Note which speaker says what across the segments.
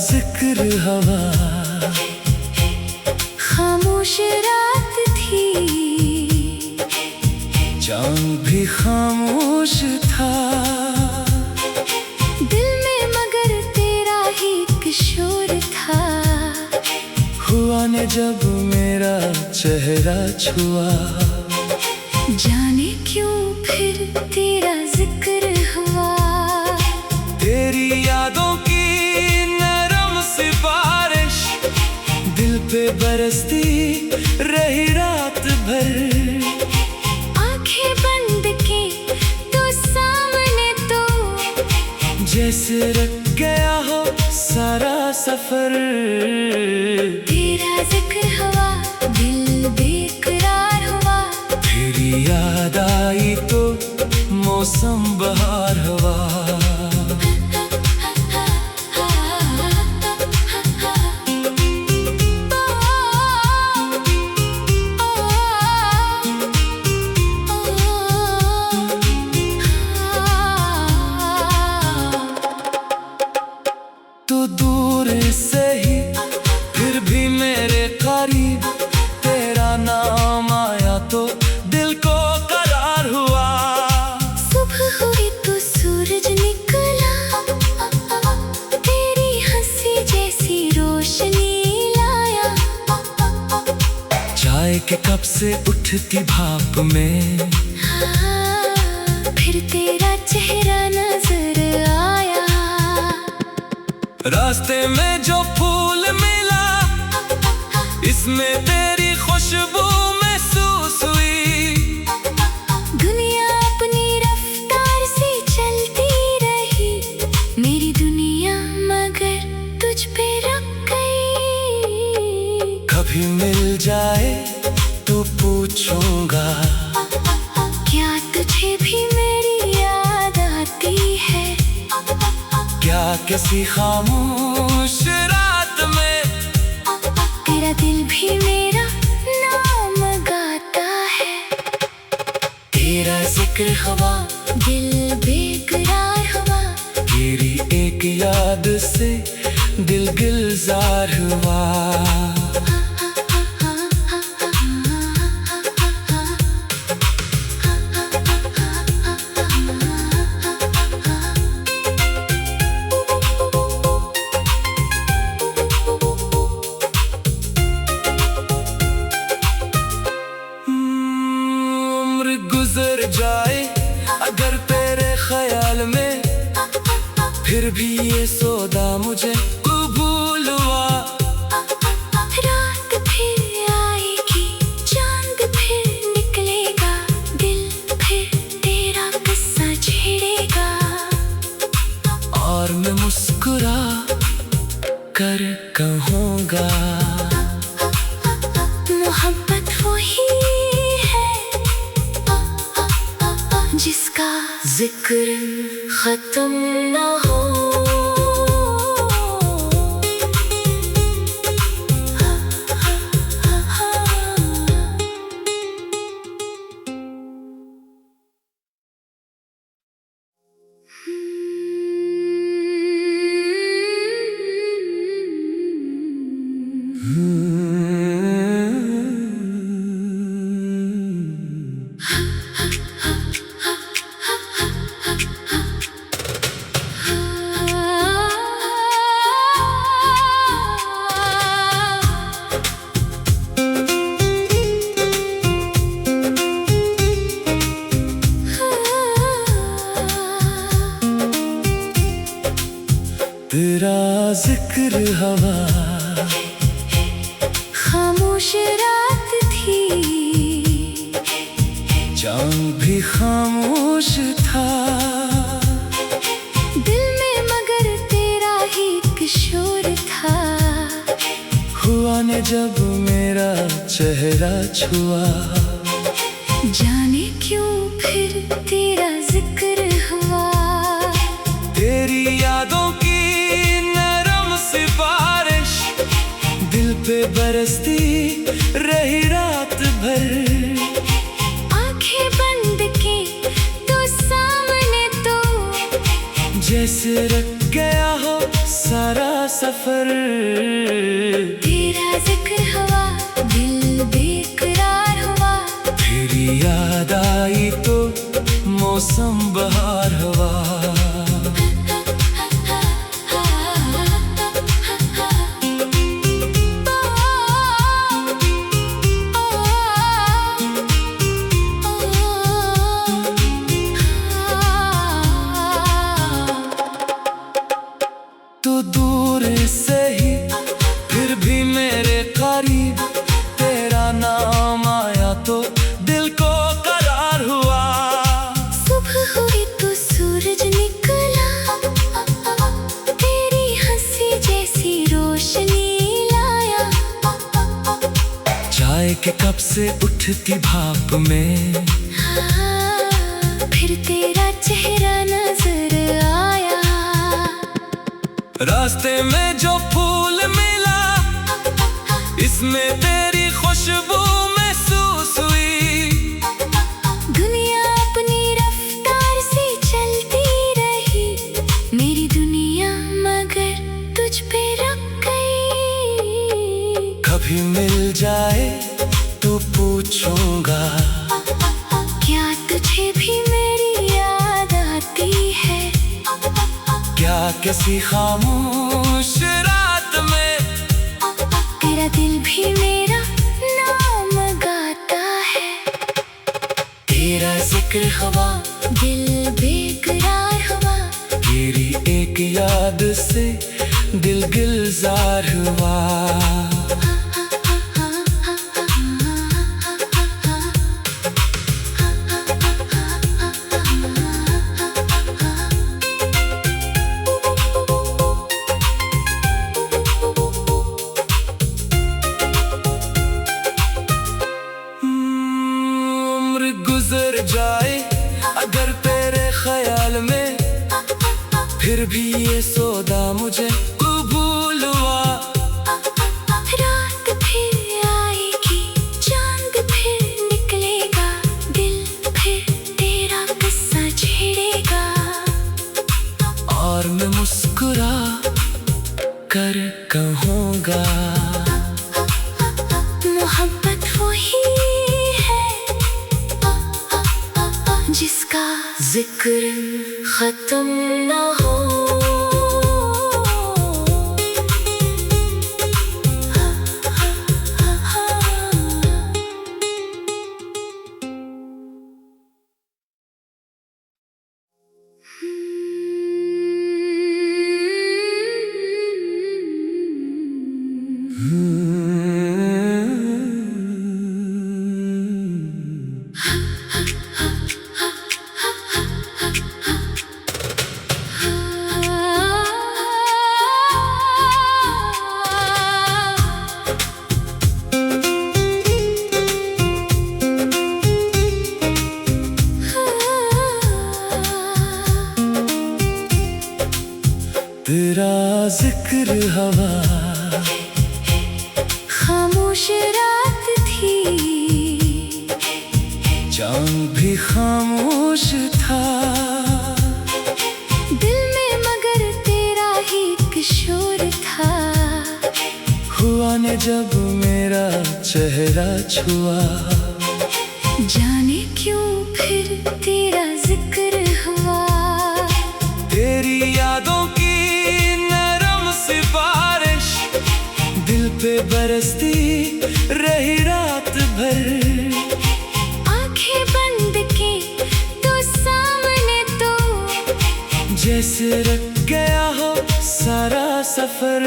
Speaker 1: जिक्र हवा,
Speaker 2: खामोश रात थी,
Speaker 1: चांद भी खामोश था।
Speaker 2: दिल में मगर तेरा ही किशोर था।
Speaker 1: हुआ ने जब मेरा चेहरा छुआ,
Speaker 2: जाने क्यों फिर तेरा जिक्र हुआ।
Speaker 1: तेरी यादों की नरम सी बारिश दिल पे बरसती रही रात भर।
Speaker 2: आंखें बंद की तो सामने तो
Speaker 1: जैसे रख गया हो सारा सफर।
Speaker 2: तेरा जिक्र हुआ, दिल बेकरार हुआ।
Speaker 1: तेरी याद आई तो मौसम बहार हुआ। तो दूर से ही फिर भी मेरे करीब, तेरा नाम आया तो दिल को करार हुआ।
Speaker 2: सुबह हुई तो सूरज निकला, तेरी हंसी जैसी रोशनी लाया।
Speaker 1: चाय के कप से उठती भाप में
Speaker 2: फिर तेरा चेहरा नजर आया।
Speaker 1: रास्ते में जो फूल मिला, इसमें तेरी खुशबू महसूस हुई।
Speaker 2: दुनिया अपनी रफ्तार से चलती रही, मेरी दुनिया मगर तुझ पे रुक गई।
Speaker 1: कभी मिल जाए तो पूछूंगा,
Speaker 2: क्या तुझे भी मेरी याद आती है?
Speaker 1: क्या किसी खामोश रात में
Speaker 2: तेरा दिल भी मेरा नाम गाता है।
Speaker 1: तेरा जिक्र हवा,
Speaker 2: दिल बेकरार हुआ।
Speaker 1: तेरी एक याद से दिल गुलजार हुआ। गुजर जाए अगर तेरे ख्याल में, फिर भी ये सौदा मुझे कबूल हुआ।
Speaker 2: रात फिर आएगी, चांद फिर निकलेगा, दिल फिर तेरा किस्सा छेड़ेगा।
Speaker 1: और मैं मुस्कुरा कर कहूँगा,
Speaker 2: मोहब्बत वही है जिसका जिक्र खत्म ना हो।
Speaker 1: तेरा जिक्र हवा,
Speaker 2: खामोश रात थी,
Speaker 1: चांद भी खामोश था।
Speaker 2: दिल में मगर तेरा ही किशोर था।
Speaker 1: हुआ ने जब मेरा चेहरा छुआ,
Speaker 2: जाने क्यों फिर तेरा जिक्र हुआ।
Speaker 1: तेरी यादों की नरम सी बारिश दिल पे बरसती रही रात भर।
Speaker 2: आंखें बंद की तो सामने तो
Speaker 1: जैसे रख गया हो सारा सफर।
Speaker 2: तेरा जिक्र हुआ, दिल बेकरार हुआ।
Speaker 1: तेरी याद आई तो मौसम बहार हुआ। तू दूर से ही फिर भी मेरे करीब, तेरा नाम आया तो दिल को करार हुआ।
Speaker 2: सुबह हुई तो सूरज निकला, तेरी हंसी जैसी रोशनी लाया।
Speaker 1: चाय के कप से उठती भाप में
Speaker 2: फिर तेरा चेहरा नजर आया।
Speaker 1: रास्ते में जो फूल मिला, इसमें तेरी खुशबू महसूस हुई।
Speaker 2: दुनिया अपनी रफ्तार से चलती रही, मेरी दुनिया मगर तुझ पे रुक गई।
Speaker 1: कभी मिल जाए तो पूछूंगा,
Speaker 2: क्या तुझे भी मेरी याद आती है?
Speaker 1: क्या किसी खामोश रात में
Speaker 2: तेरा दिल भी मेरा नाम गाता है।
Speaker 1: तेरा जिक्र हुआ,
Speaker 2: दिल बेकरार हुआ।
Speaker 1: तेरी एक याद से दिल गुलजार हुआ। गुजर जाए अगर तेरे ख्याल में, फिर भी ये सौदा मुझे कबूल हुआ।
Speaker 2: रात फिर आएगी, चांद फिर निकलेगा, दिल फिर तेरा किस्सा छेड़ेगा।
Speaker 1: और मैं मुस्कुरा कर कहूँगा,
Speaker 2: मोहब्बत वही जिसका जिक्र खत्म ना हो।
Speaker 1: तेरा जिक्र हवा,
Speaker 2: खामोश रात थी,
Speaker 1: चांद भी खामोश था।
Speaker 2: दिल में मगर तेरा ही एक शोर था।
Speaker 1: हुआ ने जब मेरा चेहरा छुआ,
Speaker 2: जाने क्यों फिर तेरा जिक्र हुआ।
Speaker 1: तेरी यादों की नरम सी बारिश दिल पे बरसती रही रात भर।
Speaker 2: आंखें बंद की तो सामने तो
Speaker 1: जैसे रख गया हो सारा सफर।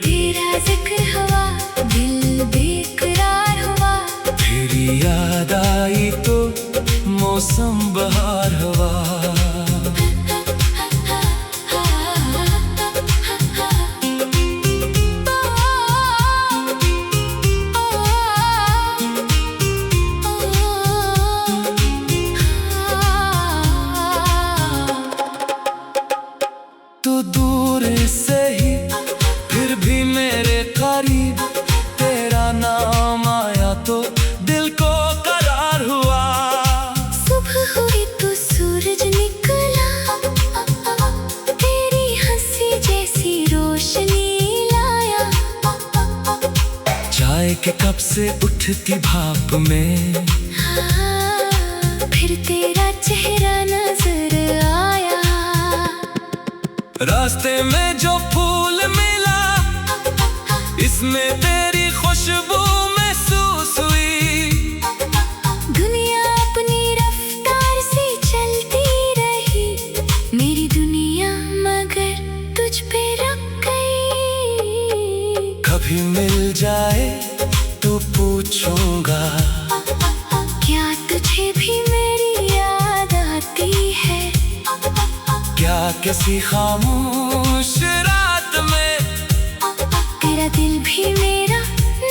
Speaker 2: तेरा जिक्र हुआ, दिल बेकरार हुआ।
Speaker 1: तेरी याद आई तो मौसम बहार हुआ। तू दूर से ही फिर भी मेरे करीब, तेरा नाम आया तो दिल को करार हुआ।
Speaker 2: सुबह हुई तो सूरज निकला, तेरी हंसी
Speaker 1: से उठती भाप में।
Speaker 2: फिर तेरा चेहरा नजर आया,
Speaker 1: रास्ते में जो फूल मिला इसमें तेरी खुशबू महसूस हुई।
Speaker 2: दुनिया अपनी रफ्तार से चलती रही, मेरी दुनिया मगर तुझ पे रुक गई।
Speaker 1: कभी मिल जाए तो पूछूंगा,
Speaker 2: क्या तुझे भी मेरी याद आती है?
Speaker 1: क्या किसी खामोश रात में
Speaker 2: तेरा दिल भी मेरा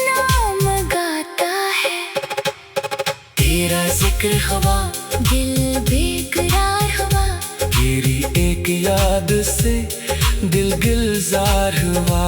Speaker 2: नाम गाता है।
Speaker 1: तेरा जिक्र हवा,
Speaker 2: दिल बेकरार हुआ,
Speaker 1: तेरी एक याद से दिल गुलजार हुआ।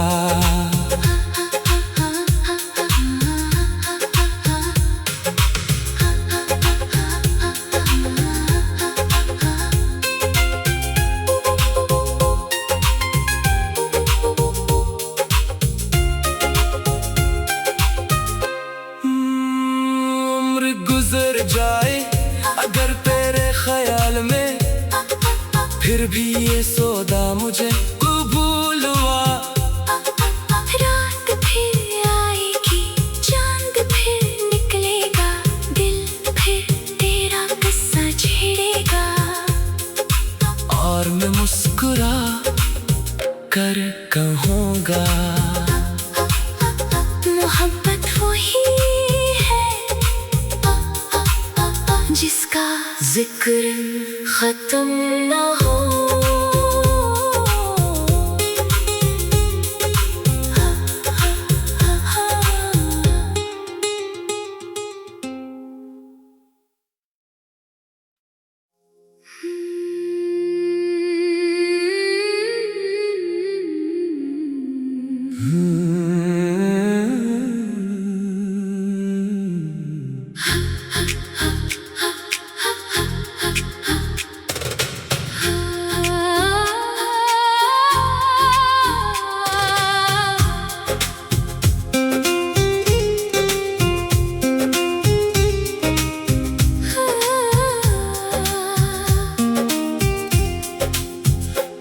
Speaker 1: गुजर जाए अगर तेरे ख्याल में, फिर भी ये सौदा मुझे कबूल हुआ।
Speaker 2: रात फिर आएगी, चांद फिर निकलेगा, दिल फिर तेरा किस्सा छेड़ेगा।
Speaker 1: और मैं मुस्कुरा कर कहूँगा,
Speaker 2: मोहब्बत वही है जिसका जिक्र खत्म न हो।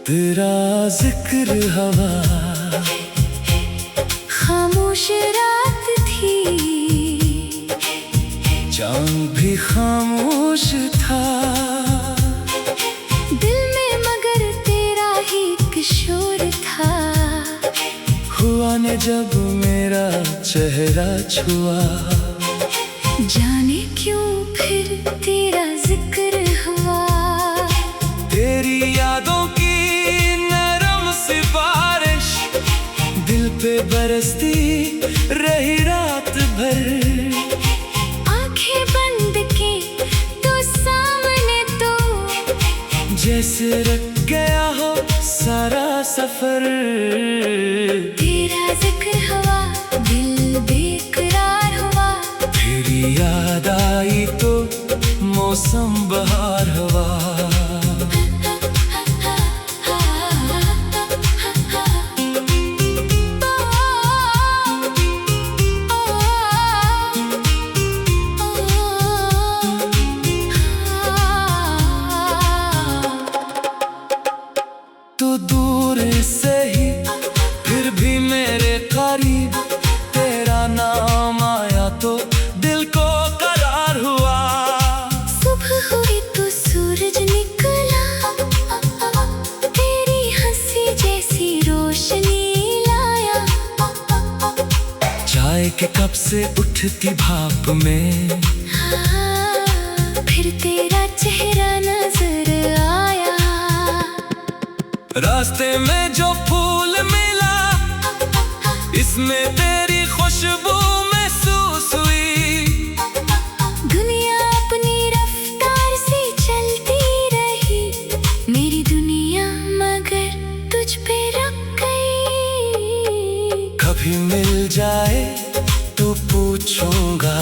Speaker 1: तेरा जिक्र हवा,
Speaker 2: खामोश रात थी,
Speaker 1: चांद भी खामोश था।
Speaker 2: दिल में मगर तेरा ही किशोर था।
Speaker 1: हुआ ने जब मेरा चेहरा छुआ,
Speaker 2: जाने क्यों फिर तेरा जिक्र हुआ।
Speaker 1: तेरी यादों की नरम सी बारिश दिल पे बरसती रही रात भर।
Speaker 2: आंखें बंद की तो सामने तो
Speaker 1: जैसे रख गया हो सारा सफर।
Speaker 2: तेरा जिक्र हुआ, दिल बेकरार हुआ,
Speaker 1: तेरी याद आई तो मौसम बहार हुआ। तो दूर से ही फिर भी मेरे करीब, तेरा नाम आया तो दिल को करार हुआ।
Speaker 2: सुबह हुई तो सूरज निकला, तेरी हंसी जैसी रोशनी लाया।
Speaker 1: चाय के कप से उठती भाप में,
Speaker 2: फिर तेरा चेहरा नजर आया।
Speaker 1: रास्ते में जो फूल मिला इसमें तेरी खुशबू महसूस हुई।
Speaker 2: दुनिया अपनी रफ्तार से चलती रही, मेरी दुनिया मगर तुझ पे रुक गई।
Speaker 1: कभी मिल जाए तो पूछूंगा,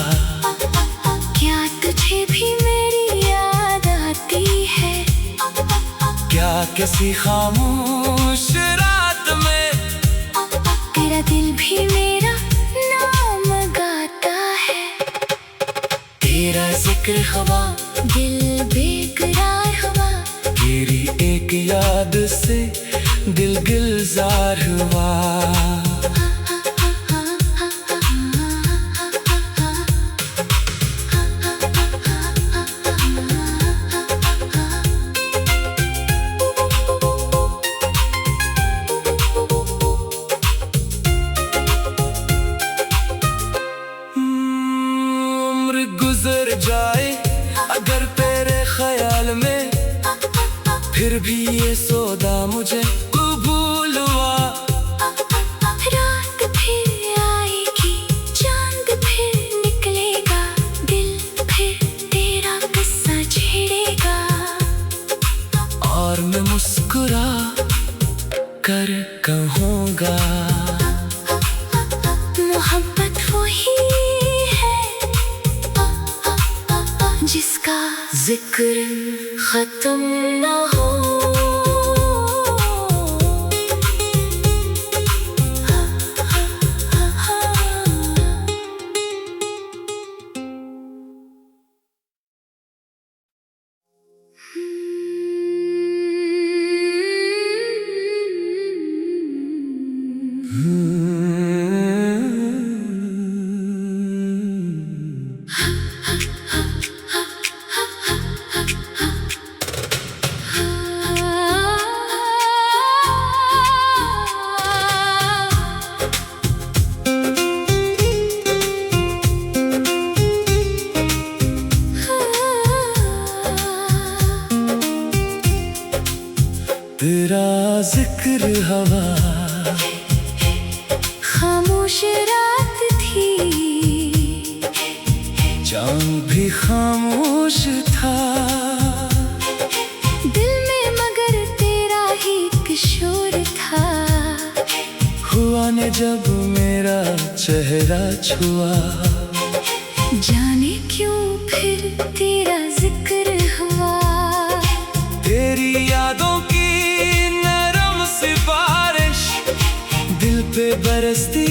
Speaker 2: क्या तुझे भी मेरी याद आती है?
Speaker 1: क्या किसी खामोश रात में
Speaker 2: तेरा दिल भी मेरा नाम गाता तेरा जिक्र हवा, दिल बेकरार हुआ।
Speaker 1: तेरी एक याद से दिल गुलजार हुआ। उम्र गुजर जाए अगर तेरे ख्याल में, फिर भी ये सौदा मुझे कबूल हुआ।
Speaker 2: रात फिर आएगी, चांद फिर निकलेगा, दिल फिर तेरा किस्सा छेड़ेगा।
Speaker 1: और मैं मुस्कुरा कर कहूँगा,
Speaker 2: मोहब्बत वही है जिसका जिक्र खत्म ना हो।
Speaker 1: तेरा जिक्र हवा,
Speaker 2: खामोश रात थी,
Speaker 1: चांद भी खामोश था।
Speaker 2: दिल में मगर तेरा ही किशोर था।
Speaker 1: हुआ ने जब मेरा चेहरा छुआ,
Speaker 2: जाने क्यों फिर तेरा जिक्र हुआ।
Speaker 1: तेरी यादों की नरम सी बारिश दिल पे बरसती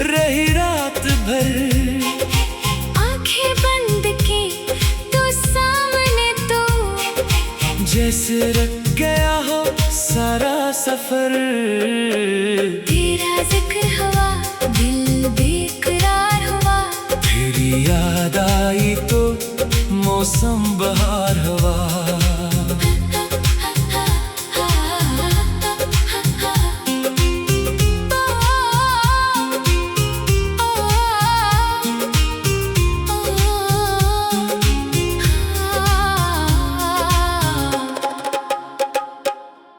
Speaker 1: रही रात भर।
Speaker 2: आंखें बंद की तो सामने तो
Speaker 1: जैसे रख गया हो सारा सफर।
Speaker 2: तेरा जिक्र हुआ, दिल बेकरार हुआ।
Speaker 1: तेरी याद आई तो मौसम बहार हुआ।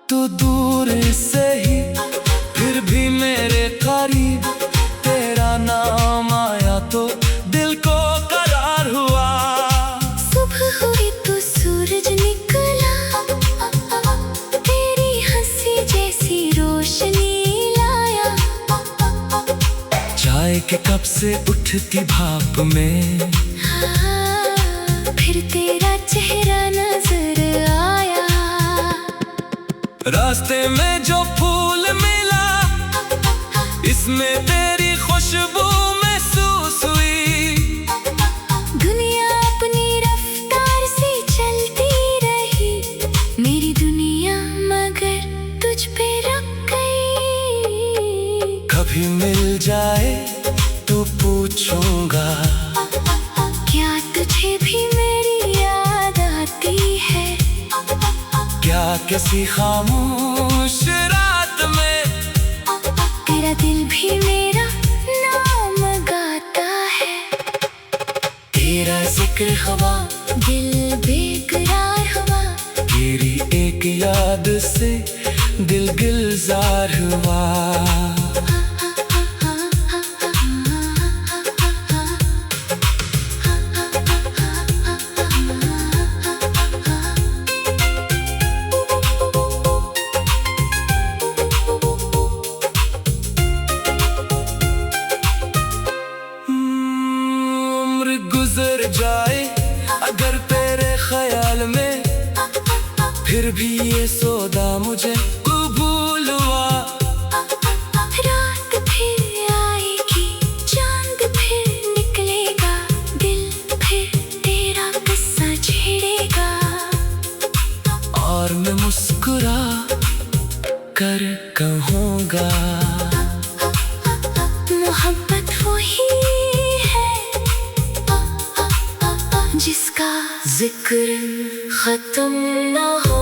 Speaker 1: तो दूर से ही फिर भी मेरे करीब, तेरा नाम आया तो दिल को करार हुआ।
Speaker 2: सुबह हुई तो सूरज निकला, तेरी हंसी जैसी रोशनी लाया।
Speaker 1: चाय के कप से उठती भाप में
Speaker 2: फिर तेरा चेहरा नजर आया।
Speaker 1: रास्ते में जो फूल मिला, इसमें तेरी खुशबू महसूस हुई।
Speaker 2: दुनिया अपनी रफ्तार से चलती रही, मेरी दुनिया मगर तुझ पे रुक गई।
Speaker 1: कभी मिल जाए तो पूछूंगा,
Speaker 2: क्या तुझे भी मेरी याद आती है।
Speaker 1: क्या किसी खामोश रात में
Speaker 2: तेरा दिल भी मेरा नाम गाता है।
Speaker 1: तेरा जिक्र हवा,
Speaker 2: दिल बेकरार हुआ।
Speaker 1: तेरी एक याद से दिल गुलजार हुआ। गुजर जाए अगर तेरे ख्याल में, फिर भी ये सौदा मुझे कबूल हुआ।
Speaker 2: रात फिर आएगी, चांद फिर निकलेगा, दिल फिर
Speaker 1: मैं मुस्कुरा कर कहूँगा,
Speaker 2: मोहब्बत वही है जिसका जिक्र खत्म ना हो।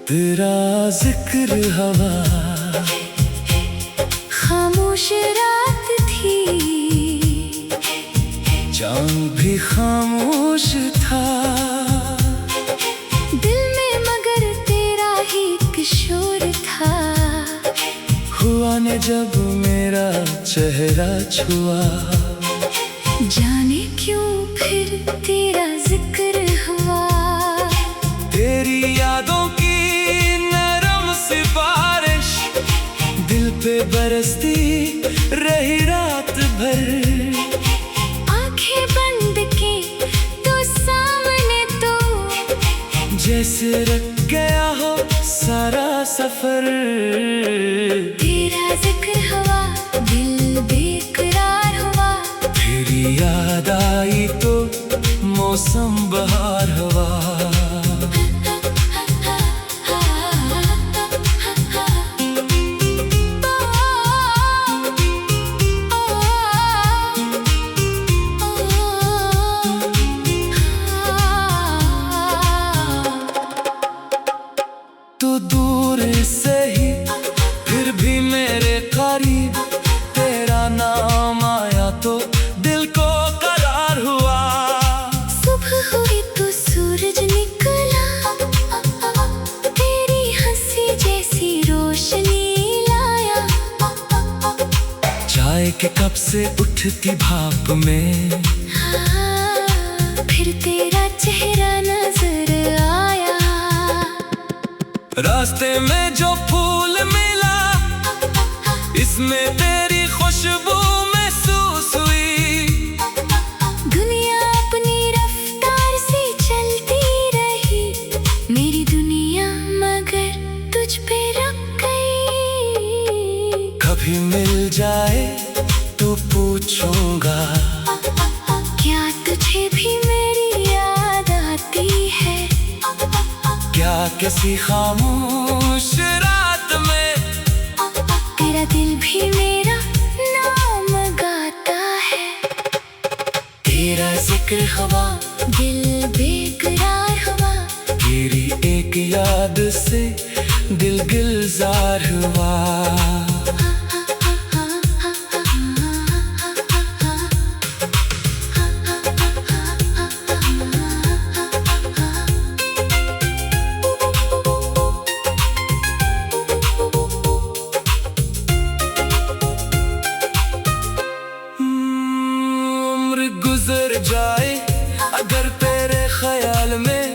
Speaker 1: तेरा जिक्र हवा,
Speaker 2: खामोश रात थी,
Speaker 1: चांद भी खामोश था,
Speaker 2: दिल में मगर तेरा ही एक शोर था।
Speaker 1: हुआ ने जब मेरा चेहरा छुआ,
Speaker 2: जाने क्यों फिर तेरा जिक्र हुआ।
Speaker 1: तेरी यादों की नरम सी बारिश दिल पे बरसती रही रात भर।
Speaker 2: आंखें बंद की तो सामने तो
Speaker 1: जैसे रख गया हो सारा सफर।
Speaker 2: तेरा जिक्र हुआ, दिल बेकरार हुआ।
Speaker 1: तेरी याद आई तो मौसम बहार हुआ। तू दूर से ही फिर भी मेरे करीब, तेरा नाम आया तो दिल को करार हुआ।
Speaker 2: सुबह हुई तो सूरज निकला, तेरी हंसी जैसी रोशनी लाया।
Speaker 1: चाय के कप से उठती भाप में
Speaker 2: फिर तेरा चेहरा नजर आया।
Speaker 1: रास्ते में जो फूल मिला, इसमें तेरी खुशबू महसूस हुई।
Speaker 2: दुनिया अपनी रफ्तार से चलती रही, मेरी दुनिया मगर तुझ पे रुक गई।
Speaker 1: कभी मिल जाए तो पूछूंगा,
Speaker 2: क्या तुझे भी मेरी याद आती है?
Speaker 1: क्या किसी खामोश रात में
Speaker 2: तेरा दिल भी मेरा नाम गाता है।
Speaker 1: तेरा जिक्र हुआ,
Speaker 2: दिल बेकरार हुआ।
Speaker 1: तेरी एक याद से दिल गुलजार हुआ। गुजर जाए अगर तेरे ख्याल में,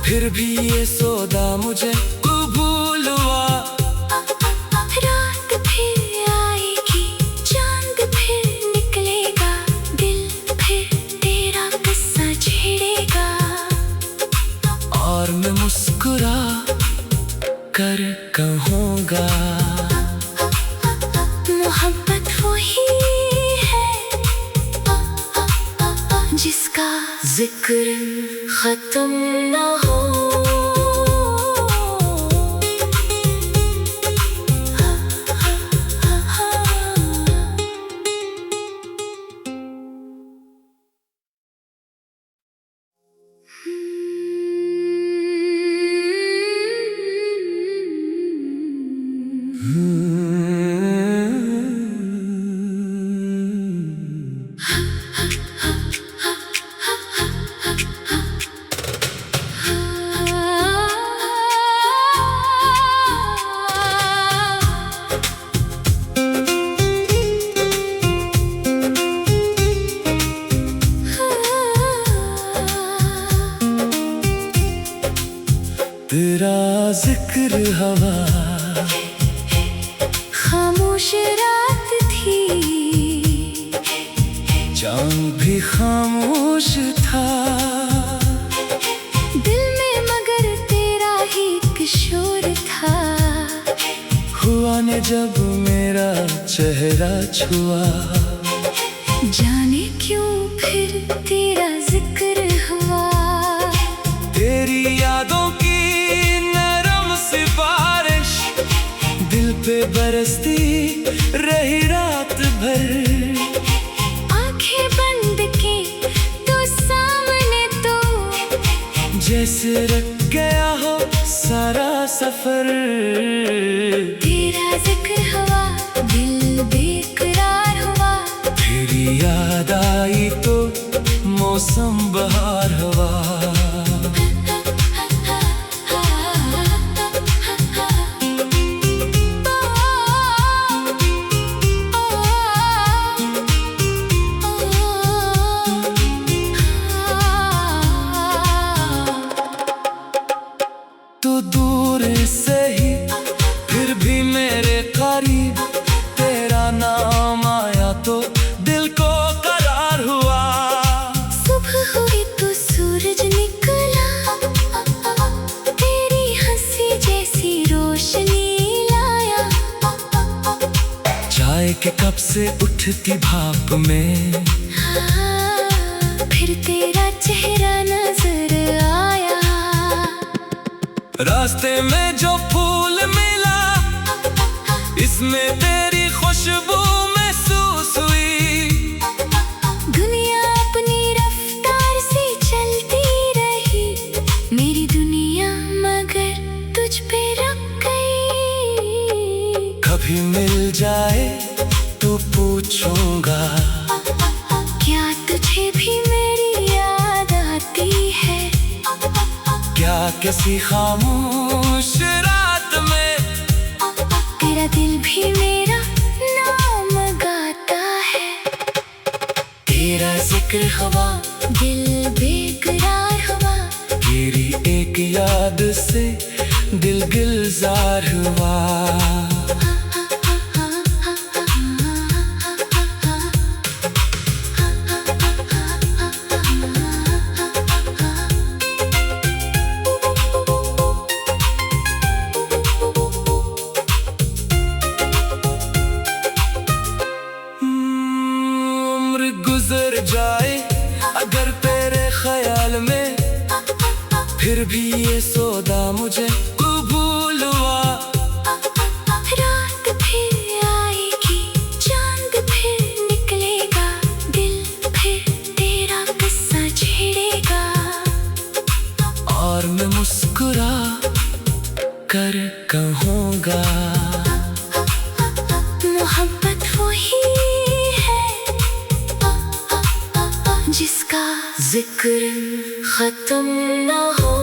Speaker 1: फिर भी ये सौदा मुझे कबूल हुआ।
Speaker 2: रात फिर आएगी, चांद फिर निकलेगा, दिल फिर तेरा किस्सा छेड़ेगा।
Speaker 1: और मैं मुस्कुरा कर कहूँगा,
Speaker 2: मोहब्बत वही है जिसका जिक्र खत्म ना हो।
Speaker 1: तेरा जिक्र हवा,
Speaker 2: खामोश रात थी,
Speaker 1: चांद भी खामोश था।
Speaker 2: दिल में मगर तेरा ही किशोर था।
Speaker 1: हुआ ने जब मेरा चेहरा छुआ,
Speaker 2: जाने क्यों फिर तेरा जिक्र हुआ।
Speaker 1: तेरी यादों की नरम सी बारिश दिल पे बरसती रही रात भर।
Speaker 2: आंखें बंद की तो सामने तो
Speaker 1: जैसे रख गया हो सारा सफर।
Speaker 2: तेरा जिक्र हुआ, दिल बेकरार हुआ।
Speaker 1: तेरी याद आई तो मौसम बहार हुआ। तो दूर से ही फिर भी मेरे करीब, तेरा नाम आया तो दिल को करार हुआ।
Speaker 2: सुबह हुई तो सूरज निकला, तेरी हंसी जैसी रोशनी लाया।
Speaker 1: चाय के कप से उठती भाप में
Speaker 2: फिर तेरा चेहरा नजर आया।
Speaker 1: रास्ते में जो फूल मिला, इसमें तेरी खुशबू महसूस हुई।
Speaker 2: दुनिया अपनी रफ्तार से चलती रही, मेरी दुनिया मगर तुझ पे रुक गई।
Speaker 1: कभी मिल जाए तो पूछूंगा,
Speaker 2: क्या तुझे भी मेरी याद आती है?
Speaker 1: क्या किसी खामोश रात में
Speaker 2: तेरा दिल भी मेरा नाम गाता है।
Speaker 1: तेरा जिक्र हवा,
Speaker 2: दिल बेकरार हुआ।
Speaker 1: तेरी एक याद से दिल गुलजार हुआ। गुजर जाए अगर तेरे ख्याल में, फिर भी ये सौदा मुझे कबूल हुआ।
Speaker 2: रात फिर आएगी, चांद फिर निकलेगा, दिल फिर तेरा किस्सा छेड़ेगा।
Speaker 1: और मैं मुस्कुरा कर कहूँगा,
Speaker 2: मोहब्बत वही है जिसका जिक्र खत्म ना हो।